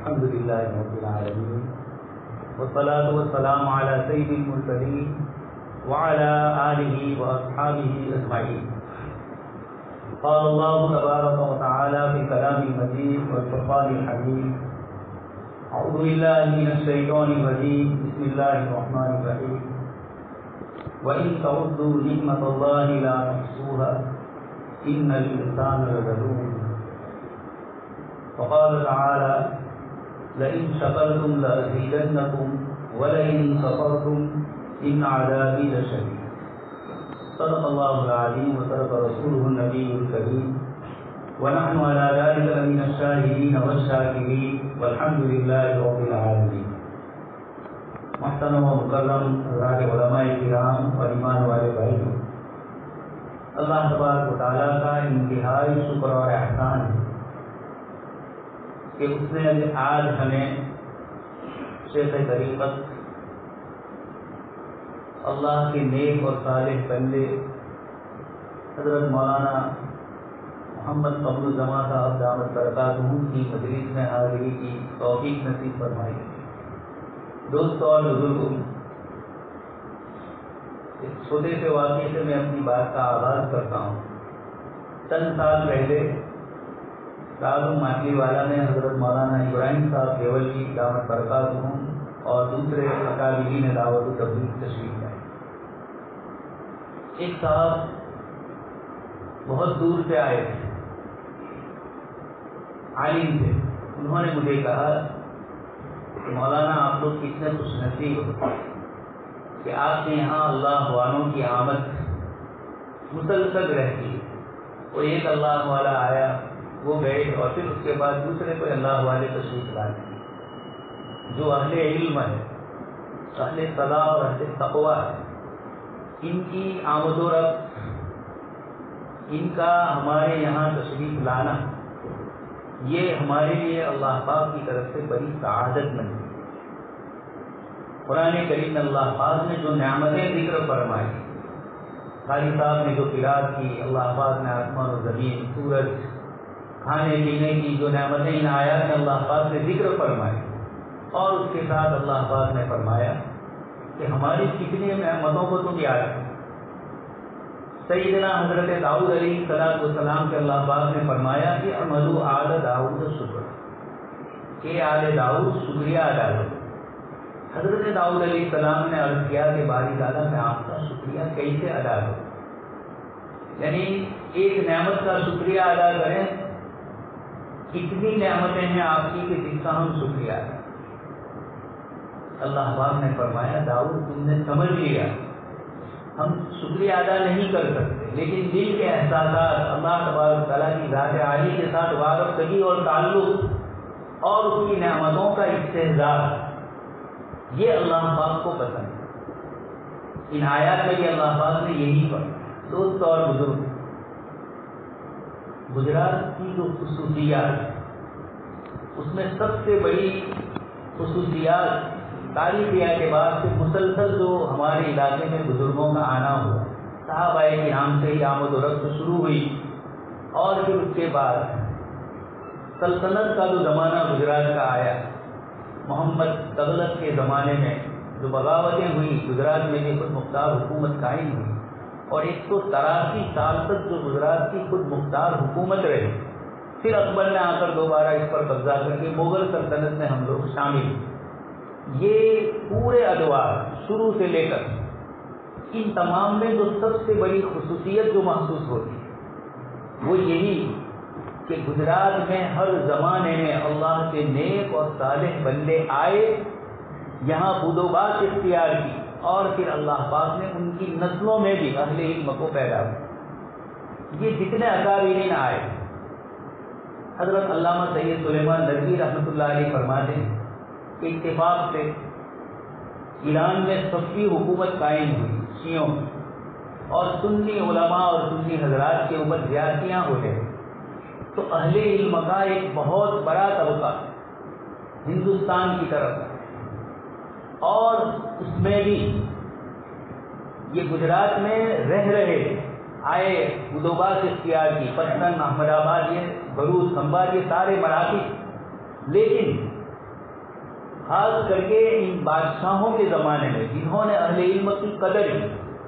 الحمد لله رب العالمين والصلاة والسلام على سيد المرسلين وعلى آله وأصحابه أجمعين. قال الله تبارك وتعالى في كلام المجيد والفرقان الحميد: أعوذ بالله من الشيطان الرجيم، بسم الله الرحمن الرحيم. وإن تعدوا نعمة الله لا تحصوها إن الإنسان لظلوم. وقال تعالى: لئن شكرتم لأزيدنكم ولئن كفرتم إن عذابي لشديد. صدق الله العظيم وصدق رسوله النبي الكريم ونحن على ذلك من الشاهدين والشاكرين والحمد لله رب العالمين. محترم و مکرم حضرات علماء کرام اور ایمان والے بھائی، اللہ تبارک و تعالیٰ کا انتہائی شکر اور احسان ہے کہ اس نے آج ہمیں شیخ طریقت اللہ کے نیک اور صالح بندے حضرت مولانا محمد قمر الزمان صاحب دامت برکاتہ کی مجلس میں حاضری کی توفیق نصیب فرمائی. دوستوں اور بزرگوں، ایک چھوٹے سے واقعے سے میں اپنی بات کا آغاز کرتا ہوں. چند سال پہلے دارالعلوم ماکلی والا میں حضرت مولانا ابراہیم صاحب دیولی دامت برکاتہ اور دوسرے اکابرین دعوت و تبلیغ تشریف لائے. ایک صاحب بہت دور سے آئے تھے، عالم تھے. انہوں نے مجھے کہا کہ مولانا آپ لوگ کتنے خوش نصیب ہو کہ آپ کے یہاں اللہ والوں کی آمد مسلسل رہتی ہے. وہ ایک اللہ والا آیا، وہ گئے، اور پھر اس کے بعد دوسرے کوئی اللہ والے تشریف لاتے ہیں. جو اہل علم ہے، اہل صلاح اور اہل تقویٰ ہے، ان کی آمد و رفت، ان کا ہمارے یہاں تشریف لانا، یہ ہمارے لیے اللہ پاک کی طرف سے بڑی سعادت مندی. قرآن کریم میں اللہ پاک نے جو نعمتیں ذکر فرمائی، قاری صاحب نے جو قرات کی، اللہ پاک نے آسمان و زمین، سورج، کھانے پینے کی جو نعمتیں ان آیات میں اللہ پاک نے ذکر فرمائی، اور اس کے ساتھ اللہ پاک نے فرمایا کہ ہماری کتنی نعمتوں کو تم یاد کرو. سیدنا حضرت داؤد علیہ السلام کے اللہ پاک نے فرمایا کہ اعملوا آل داؤد شکر، کہ آل داؤد شکریہ ادا کرو. حضرت داؤد علیہ السلام نے عرض کیا کہ باری تعالیٰ میں آپ کا شکریہ کیسے ادا کروں؟ یعنی ایک نعمت کا شکریہ ادا کریں، کتنی نعمتیں ہیں آپ کی کہ جس کا ہم شکریہ ادا کریں. اللہ پاک نے فرمایا داؤد تم نے سمجھ لیا، ہم شکریہ ادا نہیں کر سکتے، لیکن دل کے احساسات، اللہ تبارک تعالیٰ کی ذات عالی کے ساتھ وابستگی اور تعلق اور اس کی نعمتوں کا استحضار، یہ اللہ پاک کو پسند ہے. ان آیات میں بھی اللہ پاک نے یہی فرمایا. دوست اور بزرگ، گجرات کی جو خصوصیات، اس میں سب سے بڑی خصوصیات تاریخ اعتبار سے مسلسل جو ہمارے علاقے میں بزرگوں کا آنا ہوا، صحابہ کرام سے ہی آمد و رفت شروع ہوئی، اور پھر اس کے بعد سلطنت کا جو زمانہ گجرات کا آیا، محمد تغلق کے زمانے میں جو بغاوتیں ہوئی، گجرات میں بھی خود مختار حکومت قائم ہوئی، اور 183 سال تک جو گجرات کی خود مختار حکومت رہی. پھر اکبر نے آ کر دوبارہ اس پر قبضہ کر کے مغل سلطنت میں ہم لوگ شامل ہوئے. یہ پورے ادوار شروع سے لے کر ان تمام میں جو سب سے بڑی خصوصیت جو محسوس ہوتی ہے وہ یہی کہ گجرات میں ہر زمانے میں اللہ کے نیک اور صالح بندے آئے، یہاں بدوبات اختیار کی، اور پھر اللہ پاک نے ان کی نسلوں میں بھی اہل علم کو پیدا کیا. یہ جتنے اکابرین آئے، حضرت علامہ سید سلیمان ندوی رحمۃ اللہ علیہ فرماتے ہیں کہ اتفاق سے ایران میں صفی حکومت قائم ہوئی شیعوں کی، اور سنی علماء اور سنی حضرات کے اوپر زیادتیاں ہو گئے، تو اہل علم کا ایک بہت بڑا طبقہ ہندوستان کی طرف، اور اس میں بھی یہ گجرات میں رہ رہے آئے، بدوباس اختیار کی، پٹن، احمد آباد، یہ بھروچ، کھمبا، یہ سارے مراکز، لیکن خاص کر کے ان بادشاہوں کے زمانے میں جنہوں نے اہل علم کی قدر کی.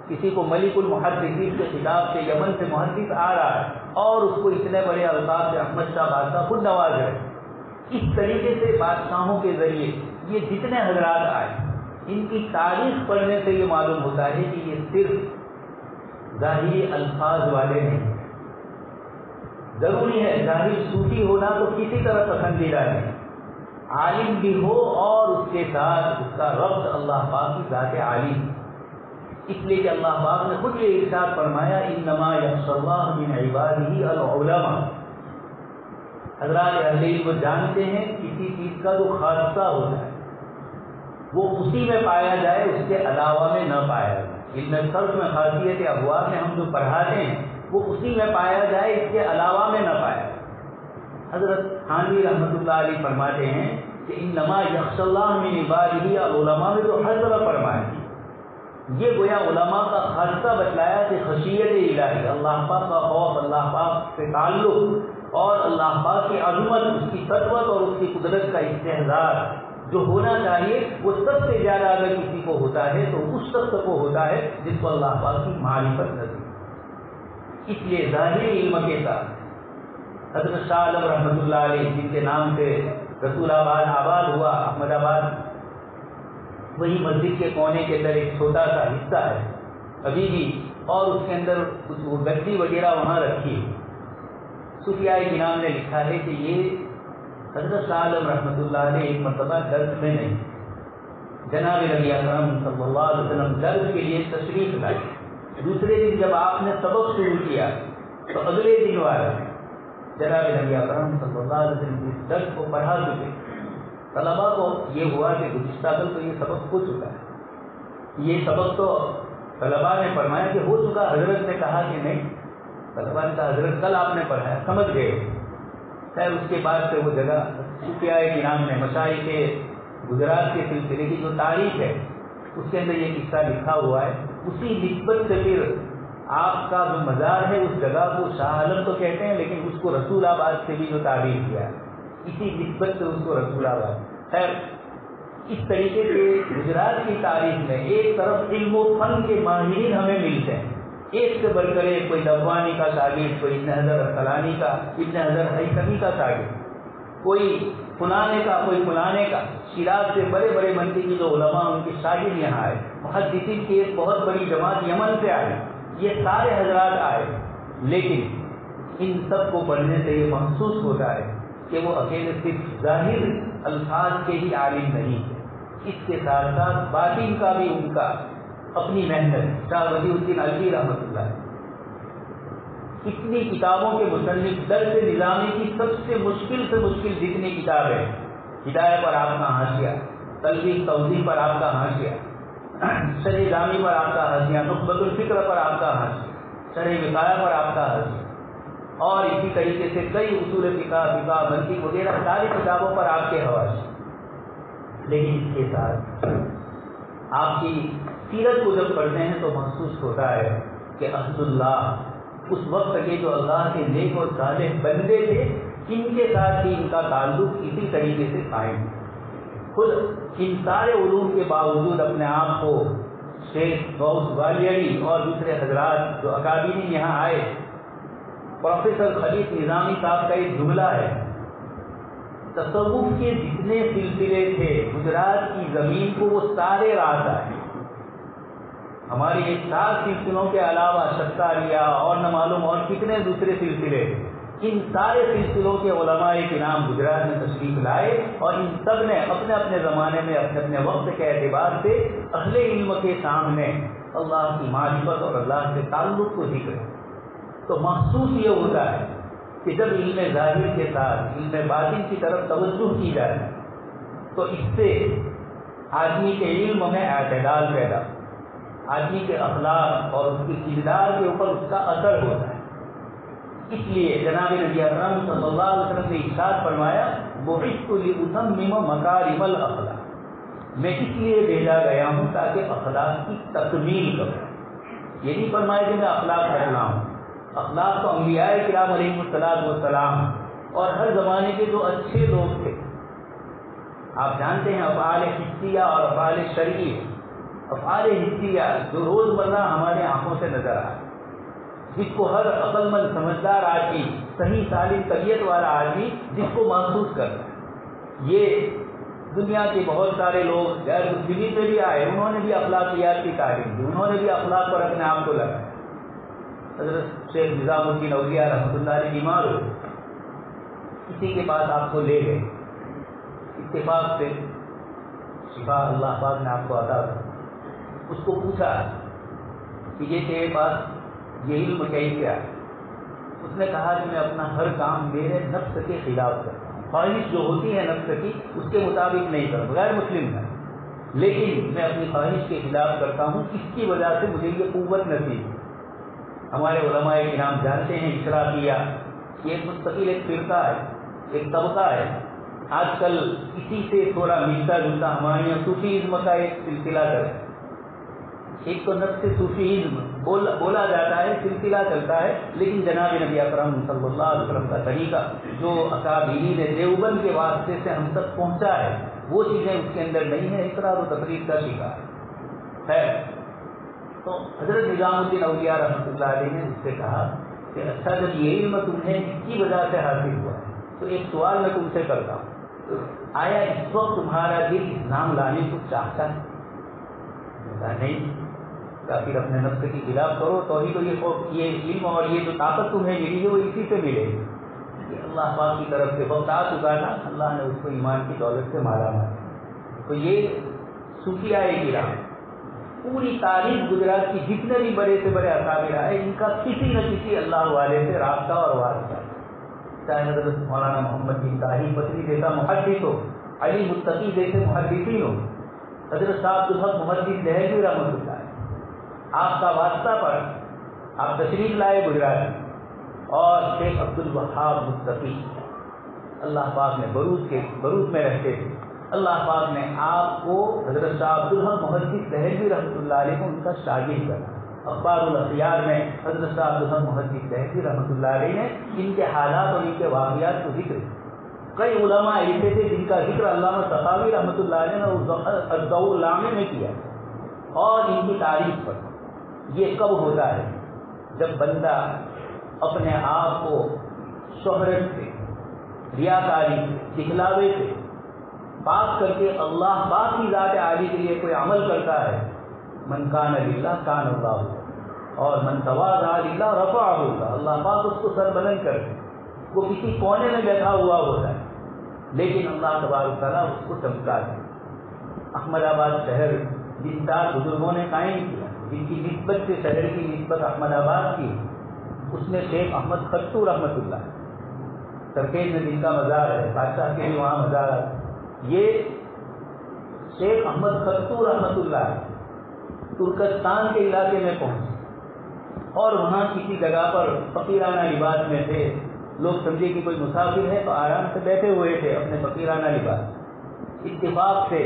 کسی کو ملک المحدثین کے خطاب سے یمن سے محدث آ رہا ہے اور اس کو اتنے بڑے الفاظ سے احمد شاہ بادشاہ خود نواز رہے. اس طریقے سے بادشاہوں کے ذریعے یہ جتنے حضرات آئے ان کی تاریخ پڑھنے سے یہ معلوم ہوتا ہے کہ یہ صرف ظاہری الفاظ والے نہیں. ضروری ہے ظاہر صوفی ہونا تو کسی طرح پسندیدہ نہیں، عالم بھی ہو اور اس کے ساتھ اس کا ربط اللہ پاک کی ذات عالی. اس لیے کہ اللہ پاک نے خود یہ ارشاد فرمایا انما یخشی اللہ من عبادہ العلماء. حضرات اہل علم جانتے ہیں کسی چیز کا جو خاصہ ہوتا ہے وہ اسی میں پایا جائے، اس کے علاوہ میں نہ پایا جائے. علم صرف میں خاصیت ابواب میں ہم جو پڑھاتے ہیں وہ اسی میں پایا جائے، اس کے علاوہ میں نہ پایا جائے. حضرت تھانوی رحمۃ اللہ علیہ فرماتے ہیں کہ انما یخشی اللہ من عبادہ العلماء میں جو حضرت فرمایا یہ گویا علماء کا خاصہ بتلایا کہ خشیت الہی، اللہ پاک کا خوف، اللہ پاک سے تعلق اور اللہ پاک کی عظمت، اس کی قدرت اور اس کی قدرت کا استحضار جو ہونا چاہیے وہ سب سے زیادہ اگر کسی کو ہوتا ہے تو اس شخص کو ہوتا ہے جس کو اللہ پاک کی معرفت نصیب. اس لیے ظاہری علم کے ساتھ حضرت شاہ عالم رحمۃ اللہ علیہ جن کے نام سے رسول آباد آباد ہوا، احمد آباد، وہی مسجد کے کونے کے اندر ایک چھوٹا سا حصہ ہے ابھی بھی، اور اس کے اندر کچھ گدی وغیرہ وہاں رکھی. صوفیاء کرام نے لکھا ہے کہ یہ حضرت شاہ عالم رحمۃ اللہ علیہ ایک مرتبہ درس میں نہیں، جناب نبی اکرم صلی اللہ علیہ وسلم درس کے لیے تشریف لائے. دوسرے دن جب آپ نے سبق شروع کیا تو اگلے دن والے جناب نبی اکرم صلی اللہ علیہ وسلم اس درس کو پڑھا چکے. طلباء کو یہ ہوا کہ گزشتہ کل تو یہ سبق ہو چکا ہے، یہ سبق تو طلباء نے فرمایا کہ ہو چکا. حضرت نے کہا کہ نہیں. طلباء نے کہا حضرت کل آپ نے پڑھایا، سمجھ گئے. خیر اس کے بعد سے وہ جگہ صوفیاء کرام نے مشائخ کے گجرات کے سلسلے کی جو تاریخ ہے اس کے اندر یہ قصہ لکھا ہوا ہے. اسی نسبت سے پھر آپ کا جو مزار ہے اس جگہ کو شاہ عالم تو کہتے ہیں لیکن اس کو رسول آباد سے بھی جو تعبیر کیا ہے اسی نسبت سے اس کو رسول آباد. خیر اس طریقے سے گجرات کی تاریخ میں ایک طرف علم و فن کے ماہرین ہمیں ملتے ہیں، ایک سے بڑھ کر ایک، کوئی دبوانی کا شاگرد، کوئی ابن حجر عسقلانی کا، ابن حجر ہیثمی کا شاگرد، کوئی فلانے کا، کوئی فلانے کا. شیراز سے بڑے بڑے منطقی جو علماء ان کے شاگرد یہاں آئے، محدثین کی ایک بہت بڑی جماعت یمن سے آئی، یہ سارے حضرات آئے. لیکن ان سب کو پڑھنے سے یہ محسوس ہوتا ہے کہ وہ اکیلے صرف ظاہر الفاظ کے ہی عالم نہیں ہے، اس کے ساتھ ساتھ باطن کا بھی ان کا اپنی محنت. شاہ ولی الدین علوی رحمۃ اللہ اتنی کتابوں کے مصنف، درس نظامی کی سب سے مشکل جتنی کتابیں، ہدایہ پر آپ کا حاشیہ، تلوین توضیح پر آپ کا حاشیہ، شرح جامی پر آپ کا حاشیہ، نخبۃ الفکر پر آپ کا حاشیہ، شرح وقایہ پر آپ کا حاشیہ، اور اسی طریقے سے کئی اصول فقہ، منطق وغیرہ ساری کتابوں پر آپ کے حوالے. لیکن اس کے ساتھ آپ کی سیرت کو جب پڑھتے ہیں تو محسوس ہوتا ہے کہ احد اللہ اس وقت کے جو اللہ کے نیک اور صالح بندے تھے ان کے ساتھ بھی ان کا تعلق اسی طریقے سے قائم. خود ان سارے علوم کے باوجود اپنے آپ کو شیخ غوث گوالیاری اور دوسرے حضرات جو اکابرین یہاں آئے، پروفیسر خلیق نظامی صاحب کا ایک جملہ ہے، تصوف کے جتنے سلسلے تھے گجرات کی زمین کو وہ سارے راز آئے. ہمارے یہ 4 سلسلوں کے علاوہ شتاریہ اور نہ معلوم اور کتنے دوسرے سلسلے، ان سارے سلسلوں کے علماء کرام گجرات میں تشریف لائے اور ان سب نے اپنے اپنے زمانے میں اپنے اپنے وقت کے اعتبار سے اہل علم کے سامنے اللہ کی معرفت اور اللہ سے تعلق کو ذکر. تو محسوس یہ ہوتا ہے کہ جب علم ظاہر کے ساتھ علم باطن کی طرف توجہ کی جائے تو اس سے آدمی کے علم میں اعتدال پیدا، آدمی کے اخلاق اور اس کی کردار کے اوپر اس کا اثر ہوتا ہے. اس لیے جناب نبی اکرم صلی اللہ علیہ وسلم نے ارشاد فرمایا بعثت لأتمم مکارم الاخلاق، میں اس لیے بھیجا گیا ہوں تاکہ اخلاق کی تکمیل کروں. یہ نہیں فرمایا کہ میں اخلاق رکھنا ہوں. اخلاق تو انبیاء کرام علیہ الصلوۃ والسلام اور ہر زمانے کے جو اچھے لوگ تھے آپ جانتے ہیں افعال حسیہ اور افعال شرعیہ. افعال حسیہ جو روزمرہ ہمارے آنکھوں سے نظر آئے، جس کو ہر عقل مند سمجھدار آدمی، صحیح سالم طبیعت والا آدمی جس کو محسوس کرتا ہے. یہ دنیا کے بہت سارے لوگ غیر مسلمین میں بھی آئے، انہوں نے بھی اخلاقیات کی تعلیم دی، انہوں نے بھی اخلاق پر اپنے آپ کو لگایا. حضرت شیخ نظام الدین اولیاء رحمۃ اللہ علیہ بیمار ہو، کسی کے پاس آپ کو لے گئے، اتفاق سے شفا اللہ پاک نے آپ کو عطا کر. اس کو پوچھا کہ یہ تیرے پاس یہ علم کیسے آیا؟ اس نے کہا کہ میں اپنا ہر کام میرے نفس کے خلاف کرتا ہوں. خواہش جو ہوتی ہے نفس کی اس کے مطابق نہیں کرتا، غیر مسلم ہے، لیکن میں اپنی خواہش کے خلاف کرتا ہوں. اس کی وجہ سے مجھے یہ قوت نصیب. ہمارے علماء کرام جانتے ہیں اشراقیہ یہ ایک مستقل ایک فرقہ ہے، ایک طبقہ ہے. آج کل اسی سے تھوڑا ملتا جلتا ہمارے یہاں صوفیزم کا ایک سلسلہ ہے. ایک تو نفس صوفیزم بولا جاتا ہے، سلسلہ چلتا ہے، لیکن جناب نبی اکرم صلی اللہ علیہ وسلم کا طریقہ جو اکابرین دیوبند کے واسطے سے ہم تک پہنچا ہے وہ چیزیں اس کے اندر نہیں ہیں، اقرار و تقریر کا شکار ہے. تو حضرت نظام الدین اولیاء رحمۃ اللہ علیہ نے اس سے کہا کہ اچھا جب یہ علم تمہیں اس کی وجہ سے حاصل ہوا ہے تو ایک سوال میں تم سے کرتا ہوں، آیا اس وقت تمہارا دل اسلام لانے کو چاہتا ہے؟ نہیں. پھر اپنے نفس کی خلاف کرو تو ہی تو یہ علم اور یہ جو طاقت تمہیں ملی ہے وہ اسی سے ملے گی. یہ اللہ پاک کی طرف سے وقت آ چکا تھا، اللہ نے اس کو ایمان کی دولت سے مالا مالا. تو یہ صوفیاء کرام پوری تاریخ گجرات کی جتنے بھی بڑے سے بڑے اکابر آئے ان کا کسی نہ کسی اللہ والے سے رابطہ اور واسطہ، چاہے حضرت مولانا محمد بن طاہر پتری جیسا محدث ہو، علی متقی جیسے محدثین ہو، حضرت صاحب الحق محدث دہلوی رحمۃ اللہ علیہ آپ کا واسطہ پر آپ تشریف لائے گجرات، اور شیخ عبد الوہاب متقی اللہ پاک نے بروز میں رہتے تھے. اللہ پاک نے آپ کو حضرت شاہ عبد الحق محدث دہلوی رحمۃ اللہ علیہ کو ان کا شاگرد کرا. اخبار الاخیار میں حضرت شاہ عبد الحق محدث دہلوی رحمۃ اللہ علیہ نے ان کے حالات اور ان کے واقعات کو ذکر. کئی علماء ایسے تھے جن کا ذکر علامہ سخاوی رحمۃ اللہ علیہ نے الضوء اللامع میں کیا، اور ان کی تعریف پر. یہ کب ہوتا ہے جب بندہ اپنے آپ کو شہرت سے، ریاکاری سے، دکھلاوے سے پاک کر کے اللہ پاک کی ذات عالی کے لیے کوئی عمل کرتا ہے. من کان للہ کان اللہ، اور من تواضع للہ رفعہ اللہ. اللہ پاک اس کو سر بلند کر دے. وہ کسی کونے میں بیٹھا ہوا ہوتا ہے لیکن اللہ تبارک تعالیٰ اس کو چمکا دے. احمد آباد شہر جن 4 بزرگوں نے قائم کیا، جن کی نسبت سے شہر کی نسبت احمد آباد کی، اس میں شیخ احمد خطو رحمۃ اللہ سرکیز میں جن کا مزار ہے، بادشاہ کے بھی وہاں مزار ہے. یہ شیخ احمد خطو رحمۃ اللہ ترکستان کے علاقے میں پہنچے، اور وہاں کسی جگہ پر فقیرانہ لباس میں تھے. لوگ سمجھے کہ کوئی مسافر ہے تو آرام سے بیٹھے ہوئے تھے اپنے فقیرانہ لباس. اتفاق سے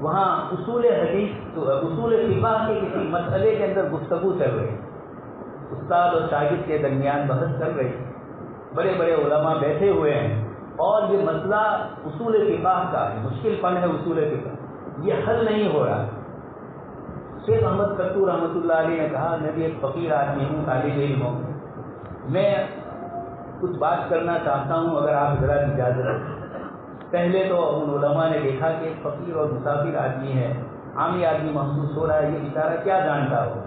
وہاں اصول حدیث اصول فقہ کے کسی مسئلے کے اندر گفتگو چل رہی، استاد اور شاگرد کے درمیان بحث چل رہی. بڑے بڑے علماء بیٹھے ہوئے ہیں اور یہ مسئلہ اصول فقہ کا ہے، مشکل فن ہے اصول فقہ، یہ حل نہیں ہو رہا. شیخ احمد خطو رحمۃ اللہ علیہ نے کہا میں بھی ایک فقیر آدمی ہوں، طالب علم ہوں، میں کچھ بات کرنا چاہتا ہوں اگر آپ حضرات اجازت دیں. پہلے تو ان علماء نے دیکھا کہ ایک فقیر اور مسافر آدمی ہے، عامی آدمی محسوس ہو رہا ہے، یہ بیچارہ کیا جانتا ہو.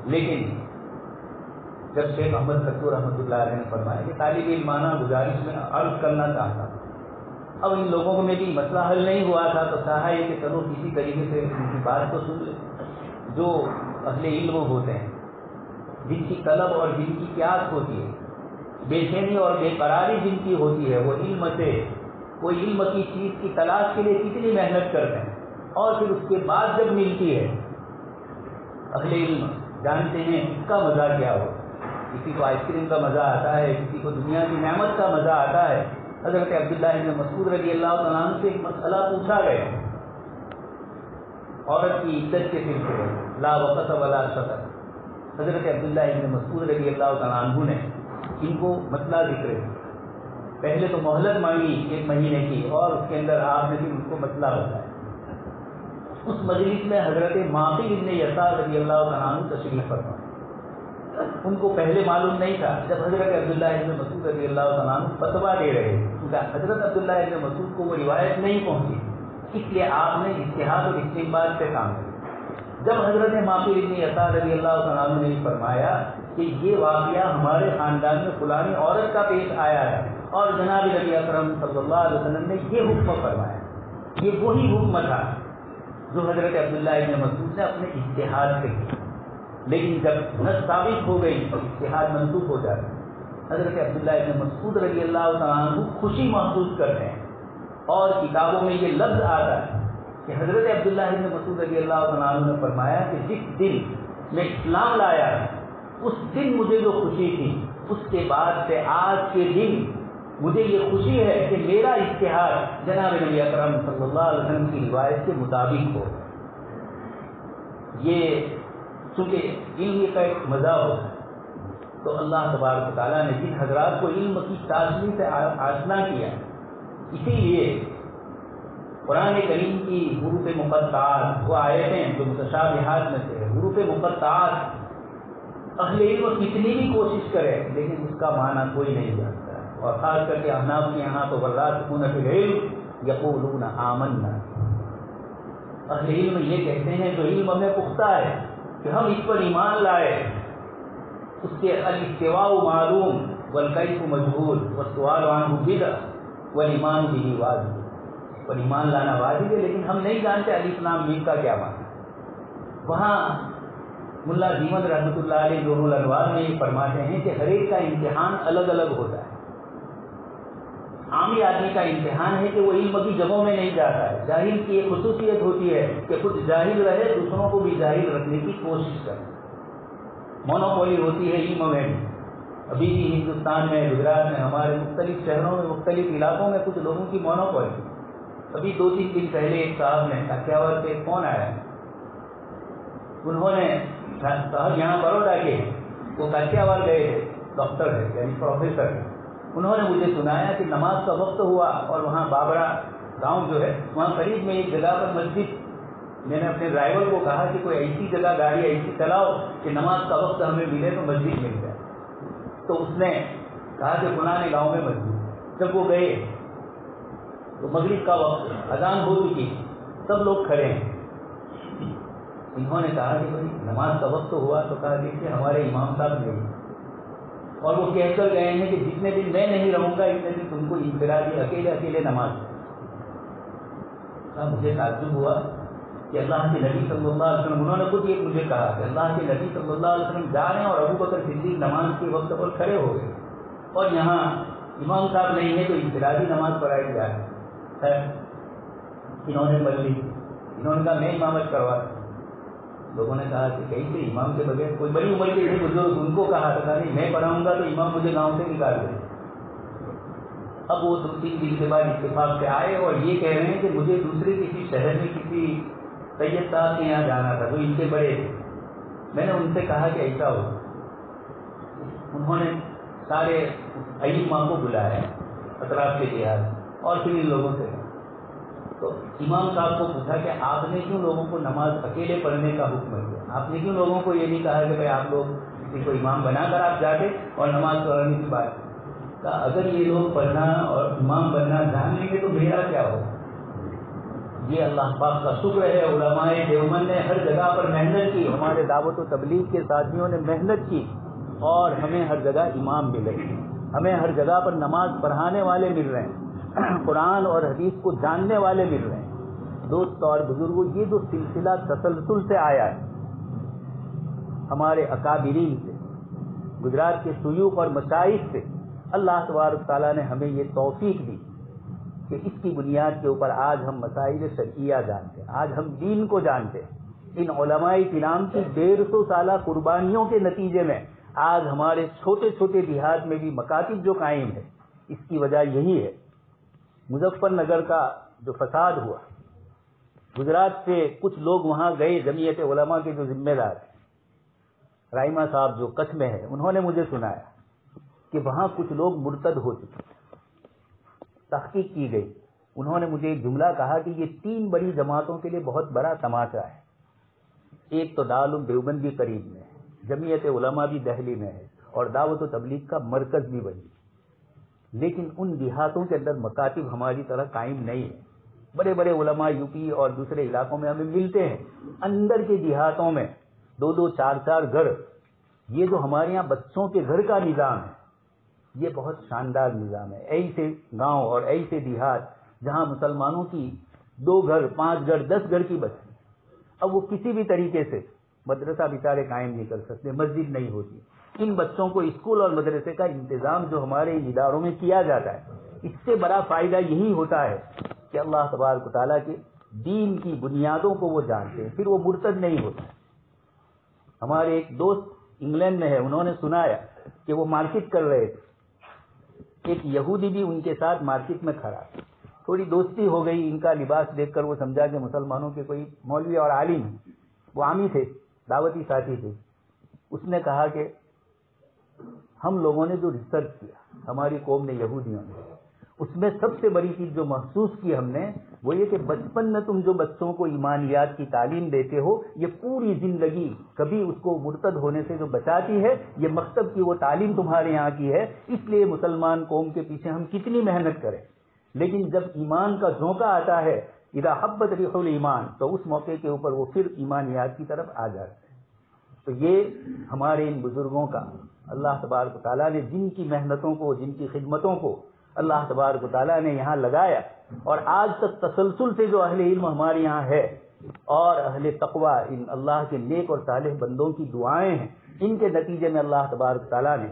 لیکن جب شیخ احمد خطو رحمۃ اللہ علیہ نے فرمایا کہ طالب علمانہ گزارش میں عرض کرنا چاہتا ہوں. اب ان لوگوں میں بھی مسئلہ حل نہیں ہوا تھا تو چاہا یہ کہ چلو کسی طریقے سے ان کی بات تو سن لیں. جو اہل علم ہوتے ہیں، جن کی طلب اور جن کی پیاس ہوتی ہے، بے چینی اور بے قراری جن کی ہوتی ہے، وہ علم سے کوئی علم کی چیز کی تلاش کے لیے کتنی محنت کرتے ہیں، اور پھر اس کے بعد جب ملتی ہے، اہل علم جانتے ہیں اس کا مزہ کیا ہو. کسی کو آئس کریم کا مزہ آتا ہے، کسی کو دنیا کی نعمت کا مزہ آتا ہے. حضرت عبداللہ ابن مسعود رضی اللہ تعالیٰ عنہ سے ایک مسئلہ پوچھا گیا عورت کی عدت کے سلسلے لا وقت ولا شطر. حضرت عبداللہ ابن مسعود رضی اللہ تعالیٰ عنہ نے ان کو مسئلہ ذکر پہلے تو مہلت مانگی 1 مہینے کی، اور اس کے اندر آپ نے بھی ان کو مسئلہ بتایا۔ اس مجلس میں حضرت معقل ابن یسار رضی اللہ تعالیٰ عنہ تشریف فرما۔ ان کو پہلے معلوم نہیں تھا، جب حضرت عبداللہ ابن مسعود رضی اللہ تعالیٰ عنہ فتویٰ دے رہے کیونکہ حضرت عبداللہ ابن مسعود کو وہ روایت نہیں پہنچی، اس لیے آپ نے اجتہاد اور استنباط سے کام کیا۔ جب حضرت معقل ابن یسار رضی اللہ تعالیٰ عنہ نے فرمایا کہ یہ واقعہ ہمارے خاندان میں فلانی عورت کا پیش آیا ہے، اور جناب نبی اکرم صلی اللہ علیہ وسلم نے یہ حکم فرمایا، یہ وہی حکم تھا جو حضرت عبداللہ ابن مسعود نے اپنے اجتہاد سے کیا، لیکن جب نص ثابت ہو گئی تو اجتہاد منسوخ ہو جاتا ہے۔ حضرت عبداللہ ابن مسعود رضی اللہ تعالیٰ عنہ خوشی محسوس کرتے ہیں، اور کتابوں میں یہ لفظ آتا ہے کہ حضرت عبداللہ ابن مسعود رضی اللہ تعالیٰ عنہ نے فرمایا کہ جس دن میں اسلام لایا اس دن مجھے جو خوشی تھی، اس کے بعد سے آج کے دن مجھے یہ خوشی ہے کہ میرا اجتہاد جناب نبی اکرم صلی اللہ علیہ وسلم کی روایت کے مطابق ہو۔ یہ چونکہ علم کا ایک مزہ ہوتا ہے، تو اللہ تبارک و تعالیٰ نے جن حضرات کو علم کی تاشنی سے آشنا کیا، اسی لیے قرآن کریم کی حروف مقطعات وہ آیتیں جو متشابہات میں سے حروف مقطعات اہل علم کتنی بھی کوشش کرے لیکن اس کا معنی کوئی نہیں جانتا ہے، اور خاص کر کے احناف کے یہاں تو والراسخون فی العلم یقولون آمنا، اہل علم یہ کہتے ہیں جو علم میں پختہ ہے کہ ہم اس پر ایمان لائے، اس کے الاستواء معلوم والکیف مجہول والسؤال عنہ بدعہ والایمان بہ واجب، پر ایمان لانا واجب ہے لیکن ہم نہیں جانتے الف لام میم کا کیا معنی۔ وہاں ملا دیمن رحمۃ اللہ علیہ نور الانوار میں یہ فرماتے ہیں کہ ہر ایک کا امتحان الگ الگ ہوتا ہے۔ عامی آدمی کا امتحان ہے کہ وہ علم کی جگہوں میں نہیں جاتا ہے۔ جاہل کی ایک خصوصیت ہوتی ہے کہ خود جاہل رہے، دوسروں کو بھی جاہل رکھنے کی کوشش کرے۔ مونوپولی ہوتی ہے علم میں بھی، ابھی بھی ہندوستان میں، گجرات میں، ہمارے مختلف شہروں میں، مختلف علاقوں میں کچھ لوگوں کی مونوپولی۔ ابھی 2-3 دن پہلے ایک صاحب نے کاٹیاواد سے فون آیا، انہوں نے صاحب یہاں بروڈا کے وہ کاٹیاواد گئے تھے، ڈاکٹر ہے یعنی پروفیسر ہے، انہوں نے مجھے سنایا کہ نماز کا وقت ہوا اور وہاں بابرا گاؤں جو ہے وہاں قریب میں ایک جگہ پر مسجد، میں نے اپنے ڈرائیور کو کہا کہ کوئی ایسی جگہ گاڑی ایسی چلاؤ کہ نماز کا وقت ہمیں ملے تو مسجد مل جائے، تو اس نے کہا کہ فلاں گاؤں میں مسجد۔ جب وہ گئے تو مغرب کا وقت، اذان ہو چکی، سب لوگ کھڑے ہیں، انہوں نے کہا کہ بھائی نماز کا وقت ہوا، تو کہا دیکھیے ہمارے امام صاحب نہیں، اور وہ کہہ کر گئے ہیں کہ جتنے دن میں نہیں رہوں گا اتنے دن تم کو انفرادی اکیلے نماز۔ مجھے تعجب ہوا کہ اللہ کے نبی صلی اللہ علیہ وسلم، انہوں نے خود یہ مجھے کہا کہ اللہ کے نبی صلی اللہ علیہ وسلم جا رہے ہیں اور ابو بکر صدیق نماز کے وقت پر کھڑے ہو گئے، اور یہاں امام صاحب نہیں ہے تو انفرادی نماز پڑھائی جا رہی ہے۔ انہوں نے پڑھ لی، انہوں نے کہا میں امامت کروا۔ لوگوں نے کہا کہ کہیں سے امام کے بغیر، کوئی بڑی عمر کے تھے بزرگ، ان کو کہا تھا نہیں میں پڑھاؤں گا تو امام مجھے گاؤں سے نکال دے۔ اب وہ 2-3 دن کے بعد اتفاق سے آئے اور یہ کہہ رہے ہیں کہ مجھے دوسرے کسی شہر میں کسی سید صاحب کے یہاں جانا تھا، وہ ان کے بڑے تھے۔ میں نے ان سے کہا کہ ایسا ہو، انہوں نے سارے ائمہ کو بلایا اطراف کے دیہات اور پھر ان لوگوں سے، تو امام صاحب کو پوچھا کہ آپ نے کیوں لوگوں کو نماز اکیلے پڑھنے کا حکم دیا، آپ نے کیوں لوگوں کو یہ نہیں کہا کہ بھائی آپ لوگ کسی کو امام بنا کر آپ جاتے اور نماز پڑھنے کی بات؟ کہا اگر یہ لوگ پڑھنا اور امام بننا جان لیں گے تو میرا کیا ہو۔ یہ اللہ پاک کا شکر ہے، علماء دیوبند نے ہر جگہ پر محنت کی، ہمارے دعوت و تبلیغ کے ساتھیوں نے محنت کی، اور ہمیں ہر جگہ امام ملے، ہمیں ہر جگہ پر نماز پڑھانے والے مل رہے ہیں، قرآن اور حدیث کو جاننے والے مل رہے ہیں۔ دوست اور بزرگوں، یہ جو سلسلہ تسلسل سے آیا ہے ہمارے اکابرین سے، گجرات کے شیوخ اور مشائخ سے، اللہ تبارک تعالیٰ نے ہمیں یہ توفیق دی کہ اس کی بنیاد کے اوپر آج ہم مسائل شرعیہ جانتے ہیں، آج ہم دین کو جانتے ہیں۔ ان علماء کرام کی 150 سالہ قربانیوں کے نتیجے میں آج ہمارے چھوٹے چھوٹے دیہات میں بھی مکاتب جو قائم ہے، اس کی وجہ یہی ہے۔ مظفر نگر کا جو فساد ہوا، گجرات سے کچھ لوگ وہاں گئے، جمعیت علماء کے جو ذمہ دار ہیں، رائمہ صاحب جو کچھ میں ہے، انہوں نے مجھے سنایا کہ وہاں کچھ لوگ مرتد ہو چکے، تحقیق کی گئی. انہوں نے مجھے ایک جملہ کہا کہ یہ 3 بڑی جماعتوں کے لیے بہت بڑا تماشا ہے. ایک تو دارالعلوم دیوبند بھی قریب میں ہے، جمعیت علماء بھی دہلی میں ہے، اور دعوت و تبلیغ کا مرکز بھی وہی. لیکن ان دیہاتوں کے اندر مکاتب ہماری طرح قائم نہیں ہے. بڑے بڑے علماء یو پی اور دوسرے علاقوں میں ہمیں ملتے ہیں، اندر کے دیہاتوں میں 2-2 4-4 گھر. یہ جو ہمارے یہاں بچوں کے گھر کا نظام ہے، یہ بہت شاندار نظام ہے. ایسے گاؤں اور ایسے دیہات جہاں مسلمانوں کی 2 گھر 5 گھر 10 گھر کی بچی، اب وہ کسی بھی طریقے سے مدرسہ بیچارے قائم نہیں کر سکتے، مسجد نہیں ہوتی. ان بچوں کو اسکول اور مدرسے کا انتظام جو ہمارے اداروں میں کیا جاتا ہے، اس سے بڑا فائدہ یہی ہوتا ہے کہ اللہ تبارک و تعالیٰ کے دین کی بنیادوں کو وہ جانتے ہیں، پھر وہ مرتد نہیں ہوتے. ہمارے ایک دوست انگلینڈ میں ہے، انہوں نے سنایا کہ وہ مارکیٹ کر رہے تھے، ایک یہودی بھی ان کے ساتھ مارکیٹ میں کھڑا. تھوڑی دوستی ہو گئی، ان کا لباس دیکھ کر وہ سمجھا کہ مسلمانوں کے کوئی مولوی اور عالم ہیں. وہ عامی تھے، دعوتی ساتھی تھے. اس نے کہا کہ ہم لوگوں نے جو ریسرچ کیا، ہماری قوم نے، یہودیوں نے، اس میں سب سے بڑی چیز جو محسوس کی ہم نے وہ یہ کہ بچپن میں تم جو بچوں کو ایمانیات کی تعلیم دیتے ہو، یہ پوری زندگی کبھی اس کو مرتد ہونے سے جو بچاتی ہے. یہ مکتب کی وہ تعلیم تمہارے یہاں کی ہے. اس لیے مسلمان قوم کے پیچھے ہم کتنی محنت کریں، لیکن جب ایمان کا جھونکا آتا ہے، اذا حبت ریح الایمان، تو اس موقع کے اوپر وہ پھر ایمانیات کی طرف آ جاتے ہیں. تو یہ ہمارے ان بزرگوں کا اللہ تبارک و تعالیٰ نے جن کی محنتوں کو، جن کی خدمتوں کو اللہ تبارک و تعالیٰ نے یہاں لگایا، اور آج تک تسلسل سے جو اہل علم ہمارے یہاں ہے اور اہل تقوی، ان اللہ کے نیک اور صالح بندوں کی دعائیں ہیں، ان کے نتیجے میں اللہ تبارک و تعالیٰ نے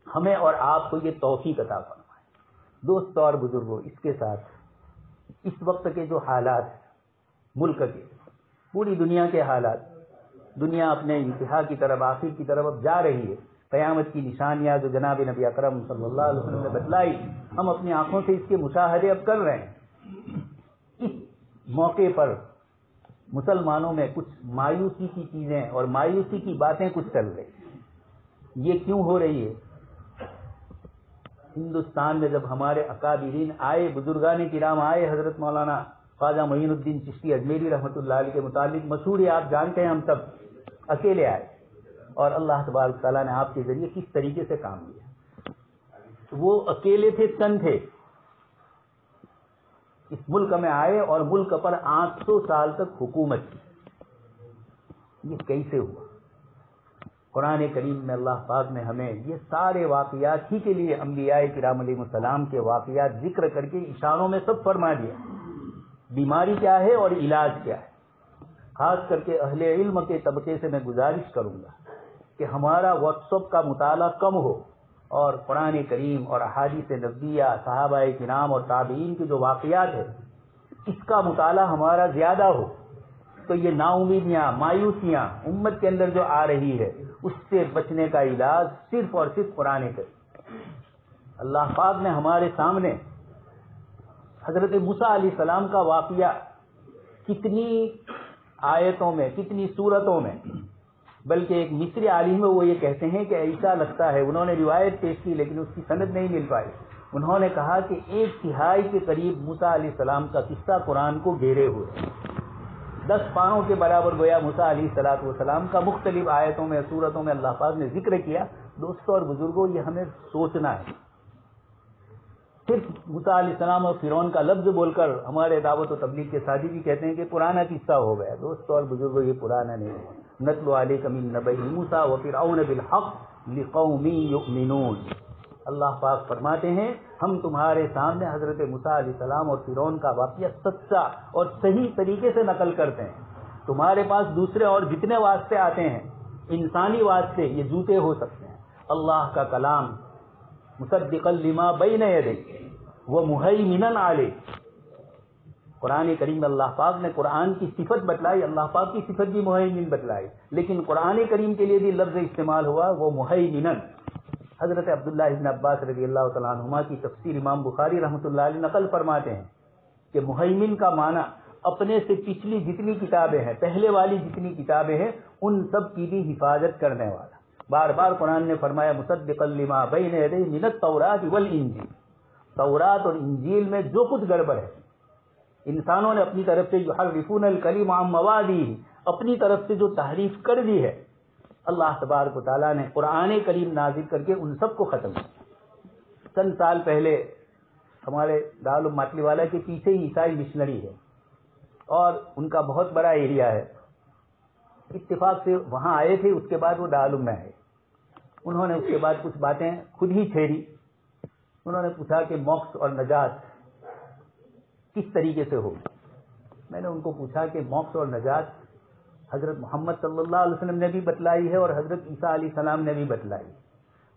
ہمیں اور آپ کو یہ توفیق عطا فرمائی. دوستو اور بزرگوں، اس کے ساتھ اس وقت کے جو حالات ہیں ملک کے، پوری دنیا کے حالات، دنیا اپنے انتہا کی طرف، آخر کی طرف اب جا رہی ہے. قیامت کی نشانیاں جو جناب نبی اکرم صلی اللہ علیہ وسلم نے بتلائی، ہم اپنی آنکھوں سے اس کے مشاہدے اب کر رہے ہیں. اس موقع پر مسلمانوں میں کچھ مایوسی کی چیزیں اور مایوسی کی باتیں کچھ چل رہی ہیں. یہ کیوں ہو رہی ہے؟ ہندوستان میں جب ہمارے اکابرین آئے، بزرگان کرام آئے، حضرت مولانا خواجہ معین الدین چشتی اجمیری رحمۃ اللہ علیہ کے متعلق مشہور ہے، آپ جانتے ہیں، ہم سب اکیلے آئے اور اللہ تبارک تعالیٰ نے آپ کے ذریعے کس طریقے سے کام لیا. وہ اکیلے تھے، تن تھے، اس ملک میں آئے اور ملک پر 800 سال تک حکومت کی. یہ کیسے ہوا؟ قرآن کریم میں اللہ پاک نے ہمیں یہ سارے واقعات ہی کے لیے انبیاء کرام علیہ السلام کے واقعات ذکر کر کے اشاروں میں سب فرما دیا. بیماری کیا ہے اور علاج کیا ہے. خاص کر کے اہل علم کے طبقے سے میں گزارش کروں گا کہ ہمارا واٹس ایپ کا مطالعہ کم ہو اور قرآن کریم اور احادیث نبویہ، صحابہ کرام اور تابعین کے جو واقعات ہیں، اس کا مطالعہ ہمارا زیادہ ہو. تو یہ نا امیدیاں، مایوسیاں امت کے اندر جو آ رہی ہے، اس سے بچنے کا علاج صرف اور صرف قرآن کریم. اللہ پاک نے ہمارے سامنے حضرت موسیٰ علیہ السلام کا واقعہ کتنی آیتوں میں، کتنی سورتوں میں، بلکہ ایک مصری عالم ہے، وہ یہ کہتے ہیں کہ ایسا لگتا ہے، انہوں نے روایت پیش کی لیکن اس کی سند نہیں مل پائی. انہوں نے کہا کہ 1/3 کے قریب موسیٰ علیہ السلام کا قصہ قرآن کو گھیرے ہوئے، 10 پاروں کے برابر گویا موسیٰ علیہ السلام کا مختلف آیتوں میں، سورتوں میں اللہ پاک نے ذکر کیا. دوستوں اور بزرگوں، یہ ہمیں سوچنا ہے. صرف موسیٰ علیہ السلام اور فرعون کا لفظ بول کر ہمارے دعوت و تبلیغ کے ساتھی بھی کہتے ہیں کہ پرانا قصہ ہو گیا. دوستوں اور بزرگوں، یہ پرانا نہیں ہے. نتلو علیک من نبأ موسیٰ وفرعون بالحق لقوم یؤمنون. اللہ پاک فرماتے ہیں ہم تمہارے سامنے حضرت موسیٰ علیہ السلام اور فرعون کا واقعہ سچا اور صحیح طریقے سے نقل کرتے ہیں. تمہارے پاس دوسرے اور جتنے واسطے آتے ہیں، انسانی واسطے، یہ جھوٹے ہو سکتے ہیں. اللہ کا کلام مصدقا لما بین یدیہ ومہیمنا علیہ. قرآن کریم میں اللہ پاک نے قرآن کی صفت بتلائی، اللہ پاک کی صفت بھی مہیمن بتلائی، لیکن قرآن کریم کے لیے بھی لفظ استعمال ہوا وہ مہیمنا. حضرت عبداللہ ابن عباس رضی اللہ تعالیٰ عنہما کی تفسیر امام بخاری رحمۃ اللہ علیہ نقل فرماتے ہیں کہ مہیمن کا معنی اپنے سے پچھلی جتنی کتابیں ہیں، پہلے والی جتنی کتابیں ہیں، ان سب کی بھی حفاظت کرنے والا. بار بار قرآن نے فرمایا مصدقا لما بین یدیہ من التوراۃ والانجیل. تورات اور انجیل میں جو کچھ گڑبڑ ہے، انسانوں نے اپنی طرف سے یحرفون الکلم عن مواضعہ، اپنی طرف سے جو تحریف کر دی ہے، اللہ تبارک و تعالیٰ نے قرآن کریم نازل کر کے ان سب کو ختم کیا۔ چند سال پہلے ہمارے دارالعلوم ماٹلی والا کے پیچھے ہی عیسائی مشنری ہے اور ان کا بہت بڑا ایریا ہے، اتفاق سے وہاں آئے تھے، اس کے بعد وہ دارالعلوم میں آئے، انہوں نے اس کے بعد کچھ باتیں خود ہی چھیڑی۔ انہوں نے پوچھا کہ موکس اور نجات کس طریقے سے ہوگی؟ میں نے ان کو پوچھا کہ موکس اور نجات حضرت محمد صلی اللہ علیہ وسلم نے بھی بتلائی ہے اور حضرت عیسیٰ علیہ السلام نے بھی بتلائی،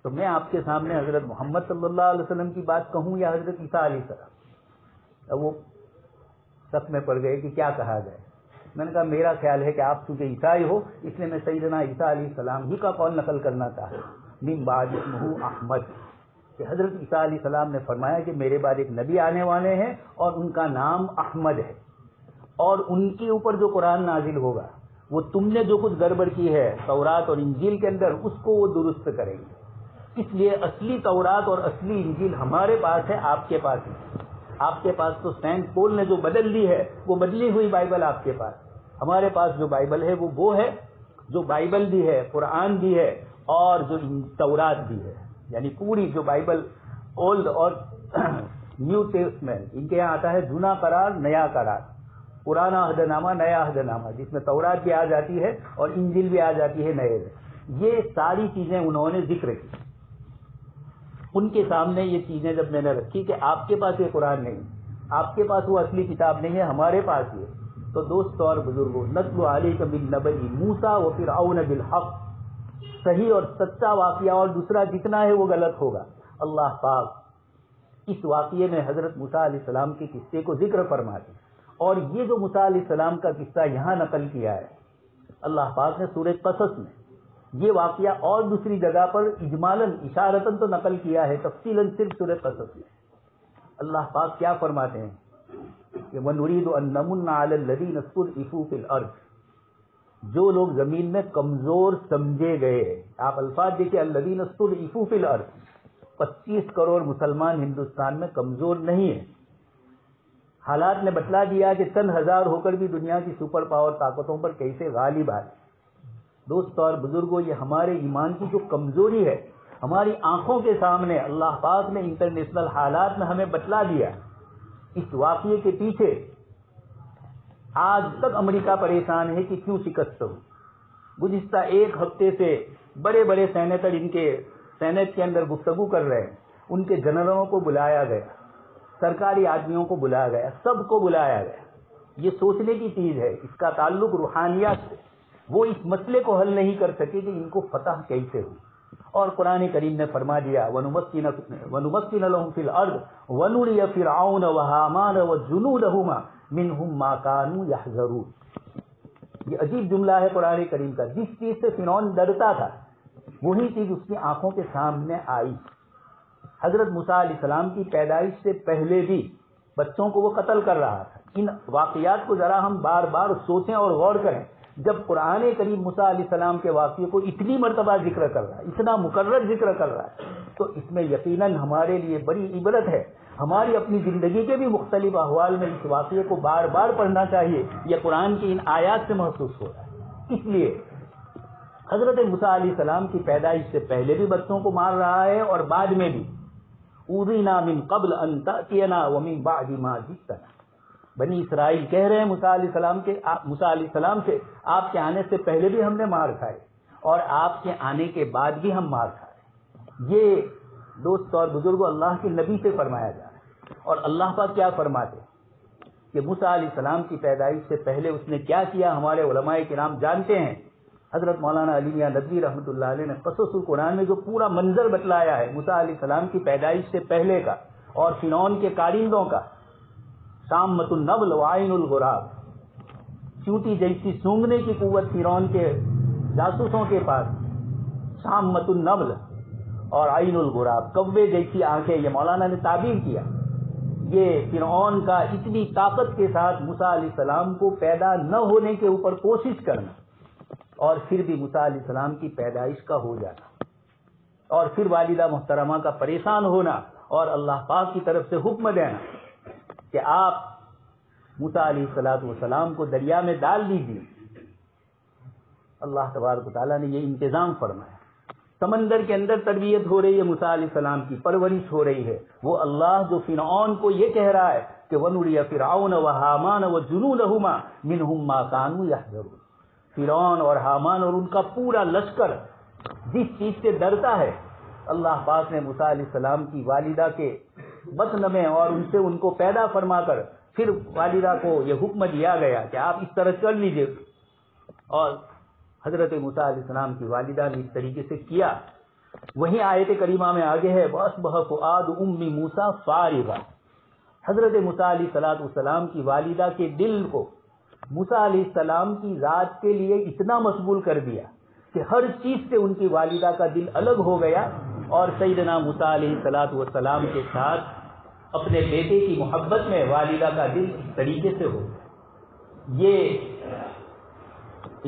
تو میں آپ کے سامنے حضرت محمد صلی اللہ علیہ وسلم کی بات کہوں یا حضرت عیسیٰ علیہ السلام؟ اب وہ سب میں پڑ گئے کہ کیا کہا جائے۔ میں نے کہا میرا خیال ہے کہ آپ چونکہ عیسائی ہو اس لیے میں سیدنا عیسیٰ علیہ السلام ہی کا قول نقل کرنا چاہتا ہوں، من بعد اسمہ احمد، کہ حضرت عیسیٰ علیہ السلام نے فرمایا کہ میرے بعد ایک نبی آنے والے ہیں اور ان کا نام احمد ہے، اور ان کے اوپر جو قرآن نازل ہوگا وہ تم نے جو کچھ گڑبڑ کی ہے تورات اور انجیل کے اندر اس کو وہ درست کریں گے۔ اس لیے اصلی تورات اور اصلی انجیل ہمارے پاس ہے، آپ کے پاس نہیں۔ آپ کے پاس تو سینٹ پول نے جو بدل دی ہے وہ بدلی ہوئی بائبل آپ کے پاس، ہمارے پاس جو بائبل ہے وہ ہے جو بائبل بھی ہے، قرآن بھی ہے اور جو تورات بھی ہے، یعنی پوری جو بائبل اولڈ اور نیو ٹیسٹمنٹ، ان کے یہاں آتا ہے جونا قرار نیا قرار، پرانا عہد نامہ نیا عہد نامہ، جس میں تورات بھی آ جاتی ہے اور انجیل بھی آ جاتی ہے نئے میں۔ یہ ساری چیزیں انہوں نے ذکر کی، ان کے سامنے یہ چیزیں جب میں نے رکھی کہ آپ کے پاس یہ قرآن نہیں، آپ کے پاس وہ اصلی کتاب نہیں ہے، ہمارے پاس یہ، تو دوستو اور بزرگوں، نتلو علیک بالنبأ موسیٰ وفرعون بالحق، صحیح اور سچا واقعہ اور دوسرا جتنا ہے وہ غلط ہوگا۔ اللہ پاک اس واقعے میں حضرت موسیٰ علیہ السلام کے قصے کو ذکر فرما دی، اور یہ جو موسیٰ علیہ السلام کا قصہ یہاں نقل کیا ہے اللہ پاک نے سورہ قصص میں، یہ واقعہ اور دوسری جگہ پر اجمالاً اشارتاً تو نقل کیا ہے، تفصیلاً صرف سورہ قصص میں۔ اللہ پاک کیا فرماتے ہیں کہ وَنُرِيدُ أَن نَّمُنَّ عَلَى الَّذِينَ اسْتُضْعِفُوا فِي الْأَرْضِ، جو لوگ زمین میں کمزور سمجھے گئے، آپ الفاظ دیکھیں الَّذِينَ اسْتُضْعِفُوا فِي الْأَرْضِ، 25 کروڑ مسلمان ہندوستان میں کمزور نہیں ہیں۔ حالات نے بتلا دیا کہ چند ہزار ہو کر بھی دنیا کی سپر پاور طاقتوں پر کیسے غالب آئے۔ دوستو اور بزرگوں، یہ ہمارے ایمان کی جو کمزوری ہے ہماری آنکھوں کے سامنے اللہ پاک نے انٹرنیشنل حالات میں ہمیں بتلا دیا۔ اس واقعے کے پیچھے آج تک امریکہ پریشان ہے کہ کیوں شکست ہو۔ گزشتہ ایک ہفتے سے بڑے بڑے سینیٹر ان کے سینٹ کے اندر گفتگو کر رہے ہیں، ان کے جنرلوں کو بلایا گیا، سرکاری آدمیوں کو بلایا گیا، سب کو بلایا گیا۔ یہ سوچنے کی چیز ہے، اس کا تعلق روحانیات سے، وہ اس مسئلے کو حل نہیں کر سکے کہ ان کو فتح کیسے ہو، اور قرآن کریم نے فرما دیا وَنُمَكِّنَ لَهُمْ فِي الْأَرْضِ وَنُرِيَ فِرْعَوْنَ وَهَامَانَ وَجُنُودَهُمَا مِنْهُمْ مَا كَانُوا يَحْذَرُونَ۔ یہ عجیب جملہ ہے قرآن کریم کا، جس چیز سے فرعون ڈرتا تھا وہی چیز اس کی آنکھوں کے سامنے آئی۔ حضرت موسیٰ علیہ السلام کی پیدائش سے پہلے بھی بچوں کو وہ قتل کر رہا تھا۔ ان واقعات کو ذرا ہم بار بار سوچیں اور غور کریں۔ جب قرآن کریم موسیٰ علیہ السلام کے واقعے کو اتنی مرتبہ ذکر کر رہا ہے، اتنا مکرر ذکر کر رہا ہے، تو اس میں یقیناً ہمارے لیے بڑی عبرت ہے۔ ہماری اپنی زندگی کے بھی مختلف احوال میں اس واقعے کو بار بار پڑھنا چاہیے، یہ قرآن کی ان آیات سے محسوس ہو رہا ہے۔ اس لیے حضرت موسیٰ علیہ السلام کی پیدائش سے پہلے بھی بچوں کو مار رہا ہے اور بعد میں بھی، اوذینا من قبل ان تأتینا ومن بعد ما جئتنا۔ بنی اسرائیل کہہ رہے ہیں موسیٰ علیہ السلام سے آپ کے آنے سے پہلے بھی ہم نے مار کھائے اور آپ کے آنے کے بعد بھی ہم مار کھائے۔ یہ دوست اور بزرگوں اللہ کے نبی سے فرمایا جا رہا ہے، اور اللہ پاک کیا فرماتے کہ موسیٰ علیہ السلام کی پیدائش سے پہلے اس نے کیا کیا ہمارے علماء کرام جانتے ہیں۔ حضرت مولانا علی میاں ندوی رحمۃ اللہ علیہ نے قصص القرآن میں جو پورا منظر بتلایا ہے موسیٰ علیہ السلام کی پیدائش سے پہلے کا اور فرعون کے کارندوں کا، شامۃ النبل وعین الغراب، چونٹی جیسی سونگنے کی قوت فرعون کے جاسوسوں کے پاس، شامۃ النبل اور عین الغراب، کوے جیسی آنکھیں، یہ مولانا نے تعبیر کیا۔ یہ فرعون کا اتنی طاقت کے ساتھ موسیٰ علیہ السلام کو پیدا نہ ہونے کے اوپر کوشش کرنا، اور پھر بھی موسیٰ علیہ السلام کی پیدائش کا ہو جانا، اور پھر والدہ محترمہ کا پریشان ہونا، اور اللہ پاک کی طرف سے حکم دینا کہ آپ موسیٰ علیہ الصلوۃ والسلام کو دریا میں ڈال دیجیے. اللہ تبارک و تعالیٰ نے یہ انتظام فرمایا. سمندر کے اندر تربیت ہو رہی ہے، موسیٰ علیہ السلام کی پرورش ہو رہی ہے. وہ اللہ جو فرعون کو یہ کہہ رہا ہے کہ وَنُرِيَ فِرْعَوْنَ وَحَامَانَ وَجُنُودَهُمَا مِنْهُمْ مَا كَانُوا يَحْذَرُونَ. فرعون اور حامان اور ان کا پورا لشکر جس چیز سے ڈرتا ہے، اللہ پاک نے موسیٰ علیہ السلام کی والدہ کے بطن میں اور ان سے ان کو پیدا فرما کر پھر والدہ کو یہ حکم دیا گیا کہ آپ اس طرح چل لیجئے. اور حضرت موسیٰ علیہ السلام کی والدہ نے اس طریقے سے کیا. وہیں آیت کریمہ میں آگے ہے وَأَصْبَحَ فُؤَادُ أُمِّ مُوسَىٰ فَارِغًا. حضرت موسیٰ علیہ السلام کی والدہ کے دل کو موسیٰ علیہ السلام کی ذات کے لیے اتنا مشغول کر دیا کہ ہر چیز سے ان کی والدہ کا دل الگ ہو گیا اور سیدنا موسیٰ علیہ السلام کے ساتھ اپنے بیٹے کی محبت میں والدہ کا دل اس طریقے سے ہو. یہ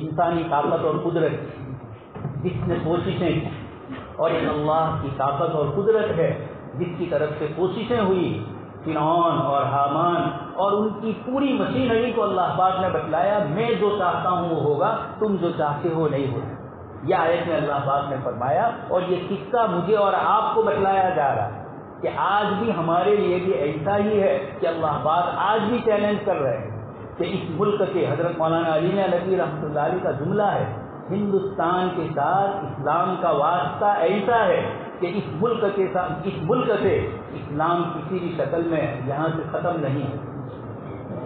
انسانی طاقت اور قدرت جس نے کوششیں کی اور ایک اللہ کی طاقت اور قدرت ہے جس کی طرف سے کوششیں ہوئی. فرعون اور حامان اور ان کی پوری مشینری کو اللہ پاک نے بتلایا میں جو چاہتا ہوں وہ ہوگا، تم جو چاہتے ہو نہیں ہوگا. یہ آیت میں اللہ پاک نے فرمایا اور یہ قصہ مجھے اور آپ کو بتلایا جا رہا ہے کہ آج بھی ہمارے لیے بھی ایسا ہی ہے کہ اللہ پاک آج بھی چیلنج کر رہے ہیں کہ اس ملک کے حضرت مولانا علی ندوی رحمۃ اللہ علیہ کا جملہ ہے ہندوستان کے ساتھ اسلام کا واسطہ ایسا ہے کہ اس ملک سے اسلام کسی بھی شکل میں یہاں سے ختم نہیں ہے.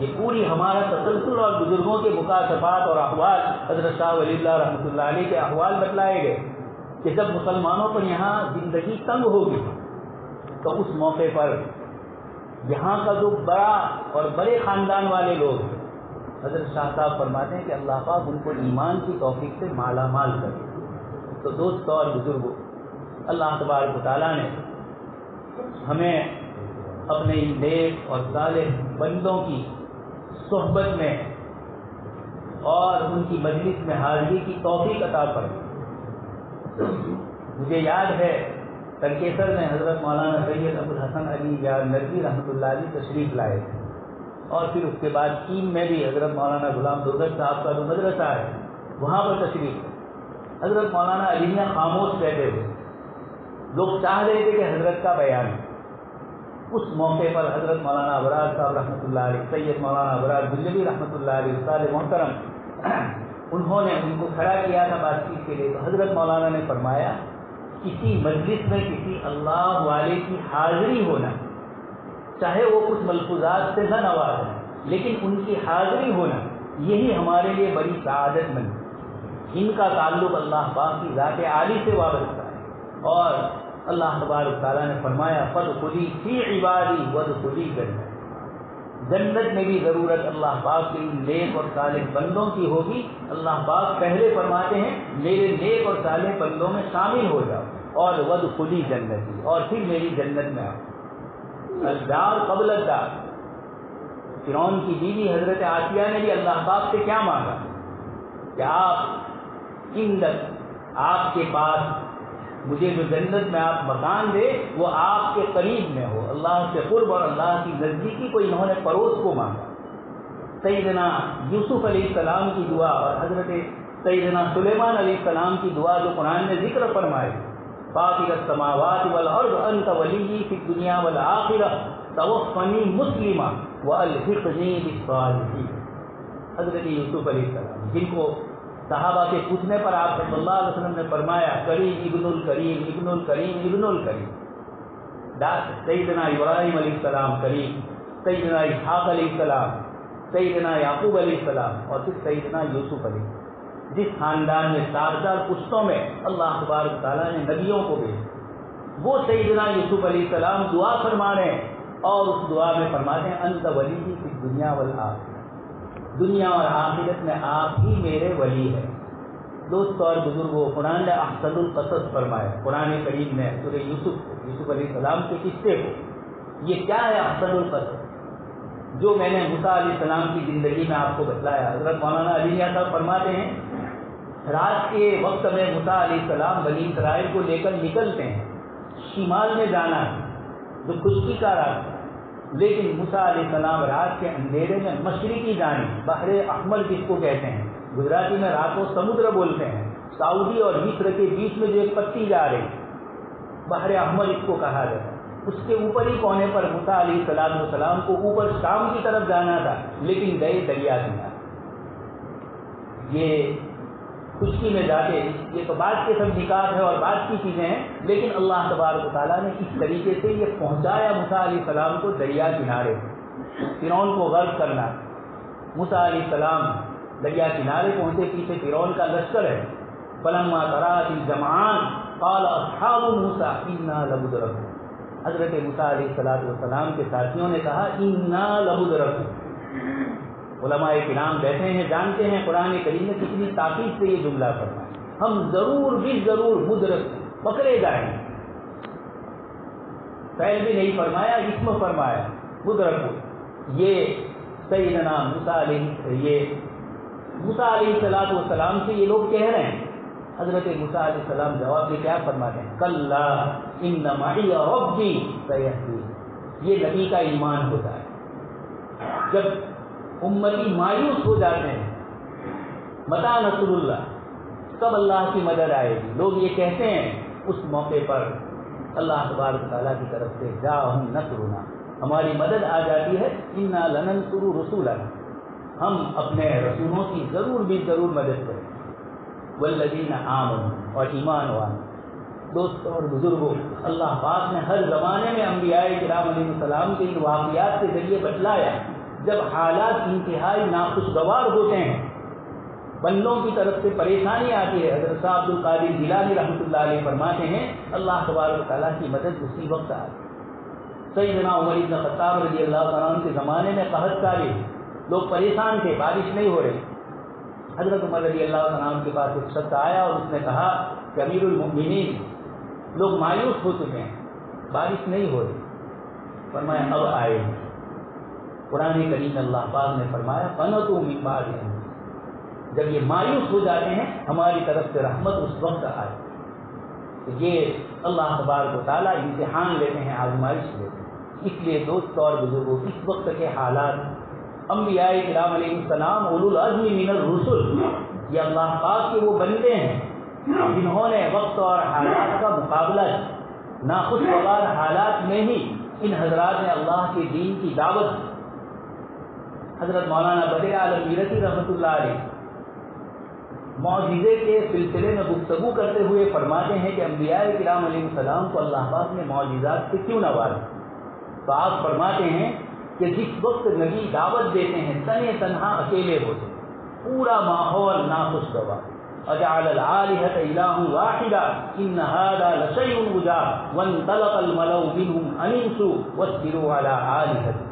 یہ پوری ہمارا تسلسل اور بزرگوں کے مکاشفات اور احوال حضرت شاہ ولی اللہ رحمۃ اللہ علیہ کے احوال بتلائے گئے کہ جب مسلمانوں پر یہاں زندگی تنگ ہوگی تو اس موقع پر یہاں کا جو بڑا اور بڑے خاندان والے لوگ حضرت شاہ صاحب فرماتے ہیں کہ اللہ پاک ان کو ایمان کی توفیق سے مالا مال کرے. تو دوست اور بزرگوں، اللہ تبارک و تعالیٰ نے ہمیں اپنے نیک اور صالح بندوں کی صحبت میں اور ان کی مجلس میں حاضری کی توفیق عطا فرمائی. مجھے یاد ہے ترکیسر میں حضرت مولانا سید ابوالحسن علی یار ندوی رحمۃ اللہ علیہ تشریف لائے تھے اور پھر اس کے بعد چین میں بھی حضرت مولانا غلام درگت صاحب کا جو مدرسہ ہے وہاں پر تشریف. حضرت مولانا علی نے خاموش بیٹھے تھے، لوگ چاہ رہے تھے کہ حضرت کا بیان. اس موقع پر حضرت مولانا ابرار صاحب رحمۃ اللہ علیہ، سید مولانا ابرار بلجوی رحمۃ اللہ علیہ استاد محترم، انہوں نے ان کو کھڑا کیا تھا بات چیت کے لیے. تو حضرت مولانا نے فرمایا کسی مجلس میں کسی اللہ والے کی حاضری ہونا، چاہے وہ کچھ ملفوظات سے نہ نوازیں لیکن ان کی حاضری ہونا یہی ہمارے لیے بڑی سعادت مند. ان کا تعلق اللہ پاک کی ذات عالی سے وابستہ ہے اور اللہ تبارک تعالیٰ نے فرمایا فادخلی فی عبادی وادخلی جنت. جنت میں بھی ضرورت اللہ پاک کے ان نیک اور صالح بندوں کی ہوگی. اللہ پاک پہلے فرماتے ہیں میرے نیک اور صالح بندوں میں شامل ہو جاؤ اور وادخلی جنتی، اور پھر میری جنت میں آؤ. الدار قبل الدار. فرعون کی بیوی حضرت عافیہ نے بھی اللہ پاک سے کیا مانگا کہ آپ کے پاس مجھے جو جنت میں آپ مکان دے وہ آپ کے قریب میں ہو. اللہ سے قرب اور اللہ کی نزدیکی کو انہوں نے پڑوس کو مانگا. سیدنا یوسف علیہ السلام کی دعا اور حضرت سیدنا سلیمان علیہ السلام کی دعا جو قرآن نے ذکر فرمائے فاطر السماوات والارض انت ولی فی الدنیا والآخرہ توفنی مسلمہ والحقنی بالصالحین. حضرت یوسف علیہ السلام جن کو صحابہ کے پوچھنے پر آپ صلی اللہ علیہ وسلم نے فرمایا کریم ابن الکریم ابن الکریم ابن الکریم. سیدنا ابراہیم علیہ السلام کریم، سیدنا اسحاق علیہ السلام، سیدنا یعقوب علیہ السلام اور پھر سیدنا یوسف علیہ السلام. جس خاندان میں 4 پشتوں میں اللہ تبارک تعالیٰ نے نبیوں کو بھیجا، وہ سیدنا یوسف علیہ السلام دعا فرما رہے ہیں اور اس دعا میں فرماتے ہیں انت ولی فی الدنیا والآخرہ. دنیا اور آخرت میں آپ ہی میرے ولی ہے. دوست اور بزرگوں، قرآن نے احسن القصص فرمایا قرآن کریم میں سورہ یوسف علیہ السلام کے قصے کو. یہ کیا ہے احسن القصص جو میں نے موسیٰ علیہ السلام کی زندگی میں آپ کو بتلایا؟ حضرت مولانا علی صاحب فرماتے ہیں رات کے وقت میں موسیٰ علیہ السلام بنی اسرائیل کو لے کر نکلتے ہیں، شمال میں جانا ہے. جو خشکی کا راستہ ہے، لیکن موسیٰ علیہ السلام رات کے اندھیرے میں مشرقی جانب بحر احمر جس کو کہتے ہیں، گجراتی میں رات کو سمندر بولتے ہیں، سعودی اور مصر کے بیچ میں جو ایک پٹی جا رہی بحر احمر اس کو کہا جاتا ہے، اس کے اوپر ہی کونے پر موسیٰ علیہ السلام کو اوپر شام کی طرف جانا تھا، لیکن گئے دریا کنارے۔ یہ خشکی میں جاتے، یہ تو بعد کے سب نکات ہے اور بعد کی چیزیں ہیں، لیکن اللہ تبارک و تعالیٰ نے اس طریقے سے یہ پہنچایا موسیٰ علیہ السلام کو دریا کنارے، فرعون کو غرق کرنا۔ موسیٰ علیہ السلام دریا کنارے پہنچے، پیچھے فرعون کا لشکر ہے۔ فلما تراءت الجمعان قال اصحاب موسیٰ انا لمدرکون، حضرت موسیٰ علیہ السلام کے ساتھیوں نے کہا انا لمدرکون۔ علماء کرام بیٹھے ہیں، جانتے ہیں قرآن کریم نے کتنی تاکید سے یہ جملہ فرمایا، ہم ضرور بھی ضرور مدرک پکڑے جائیں گے۔ فعل بھی نہیں فرمایا، اسم فرمایا مدرک۔ یہ سیدنا موسیٰ علیہ السلام سے یہ لوگ کہہ رہے ہیں۔ حضرت موسیٰ علیہ السلام جواب میں کیا فرماتے ہیں؟ کلا ان معی ربی سیہدین۔ یہ نبی کا ایمان ہوتا ہے، جب امتی مایوس ہو جاتے ہیں، متی نصر اللہ، کب اللہ کی مدد آئے گی، لوگ یہ کہتے ہیں، اس موقع پر اللہ تبارک تعالیٰ کی طرف سے جاءہم نصرنا، ہماری مدد آ جاتی ہے، انا لننصر رسولنا، ہم اپنے رسولوں کی ضرور بھی ضرور مدد کریں۔ والذین آمنوا، اور ایمان والے دوستوں اور بزرگوں، اللہ پاک نے ہر زمانے میں انبیاء کرام علیہ السلام کے ان واقعات کے ذریعے بتلایا، جب حالات انتہائی ناخوشگوار ہوتے ہیں، بندوں کی طرف سے پریشانی آتی ہے، حضرت صاحب عبد القادر جیلانی رحمۃ اللہ علیہ فرماتے ہیں اللہ تبارک و تعالیٰ کی مدد اسی وقت آئی۔ سیدنا عمر بن خطاب رضی اللہ تعالیٰ عنہ کے زمانے میں قحط کاری، لوگ پریشان تھے، بارش نہیں ہو رہی۔ حضرت عمر رضی اللہ تعالیٰ عنہ کے پاس ایک شخص آیا اور اس نے کہا کہ امیر المؤمنین، لوگ مایوس ہو چکے ہیں، بارش نہیں ہو رہی۔ فرمایا اب آئے۔ قرآن کریم اللہ پاک نے فرمایا قنطوا من بعد، جب یہ مایوس ہو جاتے ہیں ہماری طرف سے رحمت اس وقت آئے۔ تو یہ اللہ تبارک و تعالیٰ امتحان لیتے ہیں، آزمائش لیتے ہیں۔ اس لیے دوستوں اور بزرگوں، اس وقت کے حالات، انبیاء کرام علیہ السلام اولو العزم من الرسل، یہ اللہ پاک کے وہ بندے ہیں جنہوں نے وقت اور حالات کا مقابلہ ناخوشگوار حالات میں ہی ان حضرات نے اللہ کے دین کی دعوت دی۔ حضرت مولانا بدر عالم میرٹھی رحمۃ اللہ علیہ معجزے کے سلسلے میں گفتگو کرتے ہوئے فرماتے ہیں کہ انبیاء کرام علیہ السلام کو اللہ پاک نے معجزات سے کیوں نوازا؟ تو آپ فرماتے ہیں کہ جس وقت نبی دعوت دیتے ہیں تنے تنہا اکیلے ہوتے، پورا ماحول ناخوشگوار، اجعل الآلہۃ الہ واحدا ان ھذا لشیء عجاب وانطلق الملأ منهم ان امشوا واصبروا علی آلہتکم۔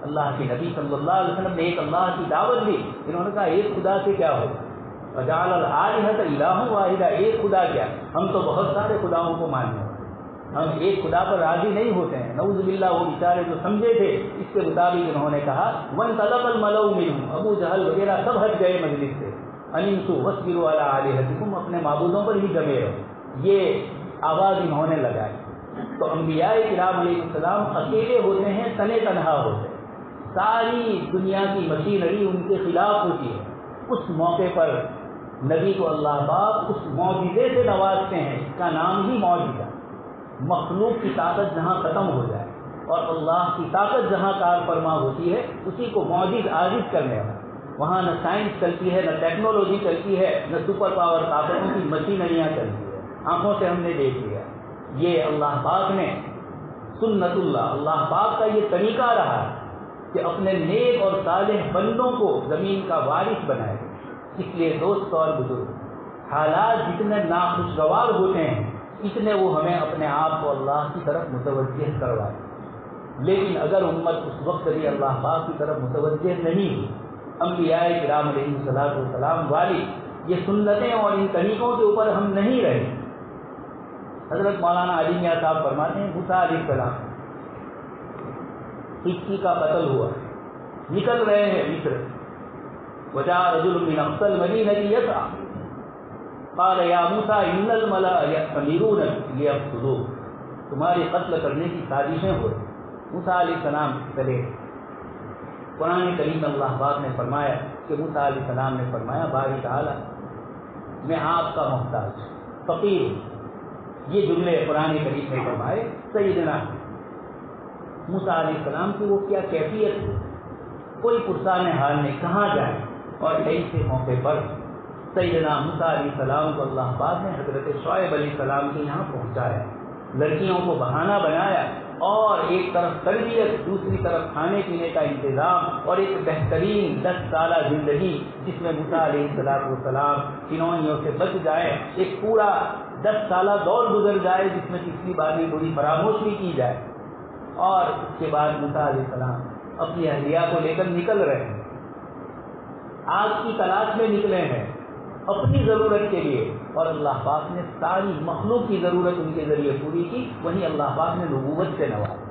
اللہ کے نبی صلی اللہ علیہ وسلم نے ایک اللہ کی دعوت دی، انہوں نے کہا ایک خدا سے کیا ہوگا، وجعل الآلہۃ الہ واحدا، ایک خدا کیا، ہم تو بہت سارے خداؤں کو ماننے ہیں، ہم ایک خدا پر راضی نہیں ہوتے ہیں۔ نعوذ باللہ، وہ بیچارے جو سمجھے تھے اس کے مطابق انہوں نے کہا وانطلق الملأ منهم، ابو جہل وغیرہ سب ہٹ گئے مجلس سے، ان امشوا واصبروا علی آلہتکم، اپنے معبودوں پر ہی جمے رہو، یہ آواز انہوں نے لگائی۔ تو انبیاء کرام علیہ السلام اکیلے ہوتے ہیں، تنے تنہا ہوتے ہیں، ساری دنیا کی مشینری ان کے خلاف ہوتی ہے، اس موقع پر نبی کو اللہ پاک اس معجزے سے نوازتے ہیں، اس کا نام ہی معجزہ۔ مخلوق کی طاقت جہاں ختم ہو جائے اور اللہ کی طاقت جہاں کار فرما ہوتی ہے، اسی کو معجز عاجز کرنے والا، وہاں نہ سائنس چلتی ہے، نہ ٹیکنالوجی چلتی ہے، نہ سپر پاور طاقتوں کی مشینریاں چلتی ہے، آنکھوں سے ہم نے دیکھ لیا۔ یہ اللہ پاک نے سنت اللہ پاک کا یہ طریقہ رہا کہ اپنے نیک اور صالح بندوں کو زمین کا وارث بنائے۔ اس لیے دوست اور بزرگ، حالات جتنے ناخوشگوار ہوتے ہیں اتنے وہ ہمیں اپنے آپ کو اللہ کی طرف متوجہ کروائے، لیکن اگر امت اس وقت بھی اللہ پاک کی طرف متوجہ نہیں ہوئی، انبیاء کرام علیہ السلام والی یہ سنتیں اور ان طریقوں کے اوپر ہم نہیں رہے۔ حضرت مولانا علی میاں صاحب فرماتے ہیں موسیٰ علیہ السلام کسی کا قتل ہوا، نکل رہے ہیں مصر، وجاء رجل من اقصى المدينة يسعى قال يا موسى ان الملأ يأتمرون ليقتلوك تمہاری قتل کرنے کی سازشیں ہو رہی. موسیٰ علیہ السلام چلے. قرآن کریم اللہ پاک نے فرمایا کہ موسیٰ علیہ السلام نے فرمایا باری تعالیٰ میں آپ کا محتاج فقیر ہوں. یہ جملے قرآن کریم میں فرمائے. سیدنا موسیٰ علیہ السلام کی وہ کیا کیفیت ہے, کوئی پرسان حال نہیں, کہاں جائیں. اور ایسے موقع پر سیدنا موسیٰ علیہ السلام کو اللہ پاک نے حضرت شعیب علیہ السلام کے یہاں پہنچایا, لڑکیوں کو بہانہ بنایا, اور ایک طرف تربیت, دوسری طرف کھانے پینے کا انتظام, اور ایک بہترین 10 سالہ زندگی جس میں موسیٰ علیہ السلام چنونیوں سے بچ جائے, ایک پورا 10 سالہ دور گزر جائے جس میں پچھلی بار بھی بڑی فراموش بھی کی جائے. اور اس کے بعد موسیٰ علیہ السلام اپنی اہلیہ کو لے کر نکل رہے ہیں, آگ کی تلاش میں نکلے ہیں اپنی ضرورت کے لیے, اور اللہ پاک نے ساری مخلوق کی ضرورت ان کے ذریعے پوری کی. وہیں اللہ پاک نے نبوت سے نوازا.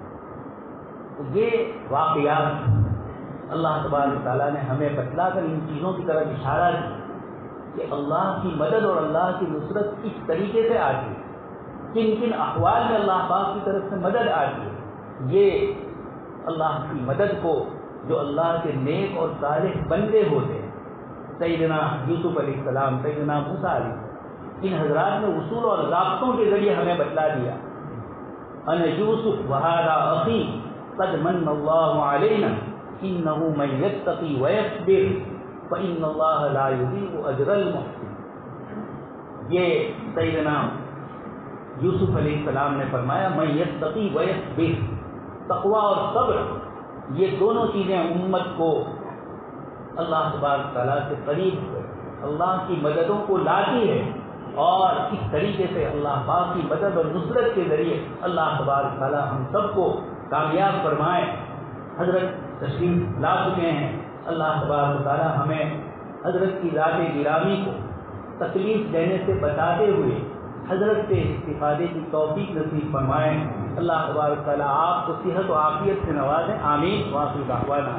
تو یہ واقعات اللہ تبارک و تعالیٰ نے ہمیں بتلا کر ان چیزوں کی طرف اشارہ کیا کہ اللہ کی مدد اور اللہ کی نصرت کس طریقے سے آتی ہے, کن کن احوال میں اللہ پاک کی طرف سے مدد آتی ہے. یہ اللہ کی مدد کو جو اللہ کے نیک اور صالح بندے ہوتے ہیں, سیدنا یوسف علیہ السلام, سیدنا موسیٰ علیہ السلام, ان حضرات نے اصول اور ضابطوں کے ذریعے ہمیں بتلا دیا. انا یوسف وہذا اخی قد من اللہ علینا انہ من یتقی ویصبر فإن اللہ لا یضیع اجر المحسنین. یہ سیدنا یوسف علیہ السلام نے فرمایا من یتقی ویصبر, تقوی اور صبر, یہ دونوں چیزیں امت کو اللہ تبارک تعالیٰ سے قریب ہے, اللہ کی مددوں کو لاتی ہے. اور اس طریقے سے اللہ پاک کی مدد اور نصرت کے ذریعے اللہ تبارک تعالیٰ ہم سب کو کامیاب فرمائے. حضرت تشریف لا چکے ہیں. اللہ تبارک تعالیٰ ہمیں حضرت کی ذات گرامی کو تکلیف دینے سے بچاتے ہوئے حضرت سے استفادے کی توفیق نصیب فرمائیں. اللہ تبارک تعالیٰ آپ کو صحت و عافیت سے نوازیں. آمین. وآخر دعوانا